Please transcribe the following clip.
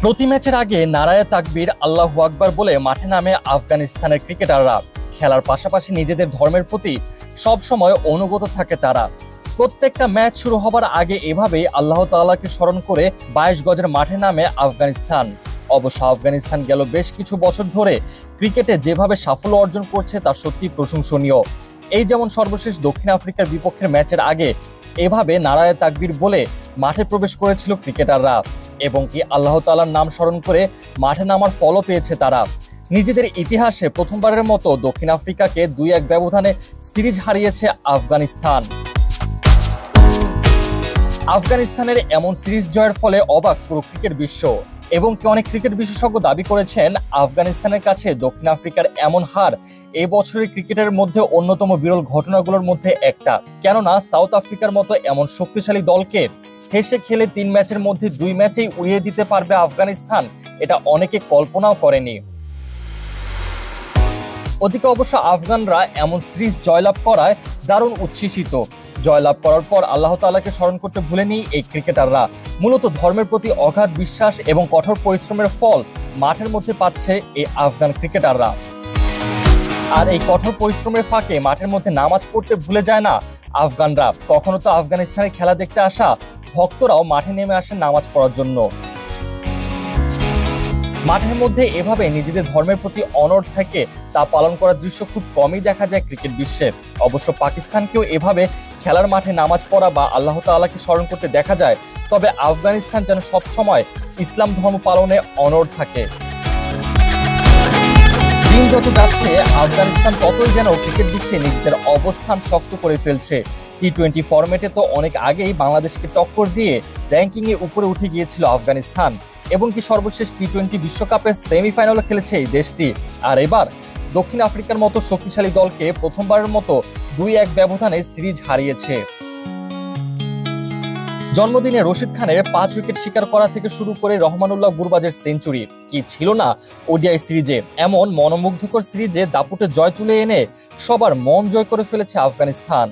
প্রতি ম্যাচের আগে নারায়ে তাকবীর, আল্লাহু আকবার বলে মাঠে নামে আফগানিস্তানের ক্রিকেটাররা। খেলার পাশাপাশি নিজেদের ধর্মের প্রতি সবসময় অনুগত থাকে তারা। প্রত্যেকটা ম্যাচ শুরু হবার আগে এভাবেই আল্লাহ তাআলাকে স্মরণ করে 22 গজের মাঠে নামে আফগানিস্তান। অবশ্য আফগানিস্তান গেল বেশ কিছু বছর ধরে ক্রিকেটে যেভাবে সাফল্য অর্জন করছে তা সত্যি প্রশংসনীয়। এই যেমন সর্বশেষ দক্ষিণ আফ্রিকার বিপক্ষের ম্যাচের আগে এভাবে নারায়ে তাকবীর বলে মাঠে প্রবেশ করেছিল ক্রিকেটাররা এবং কি আল্লাহ তাআলার নাম স্মরণ করে মাঠে নামার ফলও পেয়েছে তারা। নিজেদের ইতিহাসে প্রথমবারের মতো দক্ষিণ আফ্রিকাকে 2-1 ব্যবধানে সিরিজ হারিয়েছে আফগানিস্তান। আফগানিস্তানের এমন সিরিজ জয়ের ফলে অবাক পুরো ক্রিকেট বিশ্ব এবং কি অনেক ক্রিকেট বিশেষজ্ঞ দাবি করেছেন আফগানিস্তানের কাছে দক্ষিণ আফ্রিকার এমন হার এই বছরের ক্রিকেটের মধ্যে অন্যতম বিরল ঘটনাগুলোর মধ্যে একটা। কেননা সাউথ আফ্রিকার মতো এমন শক্তিশালী দলকে হেসে খেলে 3 ম্যাচের মধ্যে 2 ম্যাচেই উড়িয়ে দিতে পারবে আফগানিস্তান, এটা অনেকে কল্পনাও করেনি। ওদিকে অবশ্য আফগানরা এমন সিরিজ জয়লাভ করায় দারুণ উচ্ছ্বসিত। জয়লাভ করার পর আল্লাহ তাআলাকে স্মরণ করতে ভুলেনি এই ক্রিকেটাররা। মূলত ধর্মের প্রতি অগাধ বিশ্বাস এবং কঠোর পরিশ্রমের ফল মাঠের মধ্যে পাচ্ছে এই আফগান ক্রিকেটাররা। আর এই কঠোর পরিশ্রমের ফাঁকে মাঠের মধ্যে নামাজ পড়তে ভুলে যায় না আফগানরা। কখনো তো আফগানিস্তানের খেলা দেখতে আসা ভক্তরাও মাঠে নেমে আসেন নামাজ পড়ার জন্য। মাঠের মধ্যে এভাবে নিজেদের ধর্মের প্রতি অনড় থেকে তা পালন করার দৃশ্য খুব কমই দেখা যায় ক্রিকেট বিশ্বে। অবশ্য পাকিস্তানকেও এভাবে খেলার মাঠে নামাজ পড়া বা আল্লাহ তাআলাকে স্মরণ করতে দেখা যায়, তবে আফগানিস্তান যেন সবসময় ইসলাম ধর্ম পালনে অনড় থাকে। দিন যত যাচ্ছে আফগানিস্তান ততই যেন ক্রিকেট বিশ্বে নিজেদের অবস্থান শক্ত করে ফেলছে। টি-20 ফরম্যাটে তো অনেক আগেই বাংলাদেশকে টক্কর দিয়ে র্যাঙ্কিংয়ে উপরে উঠে গিয়েছিল আফগানিস্তান এবং কি সর্বশেষ টি-20 বিশ্বকাপের সেমিফাইনালে খেলেছে এই দেশটি। আর এবার দক্ষিণ আফ্রিকার মতো শক্তিশালী দলকে প্রথমবারের মতো 2-1 ব্যবধানে সিরিজ হারিয়েছে। জন্মদিনে রশিদ খানের 5 উইকেট শিকার করা থেকে শুরু করে রহমানুল্লাহ গুরবাজের সেঞ্চুরি কি ছিল না ওডিআই সিরিজে। এমন মনোমুগ্ধকর সিরিজে দাপুটে জয় তুলে এনে সবার মন জয় করে ফেলেছে আফগানিস্তান।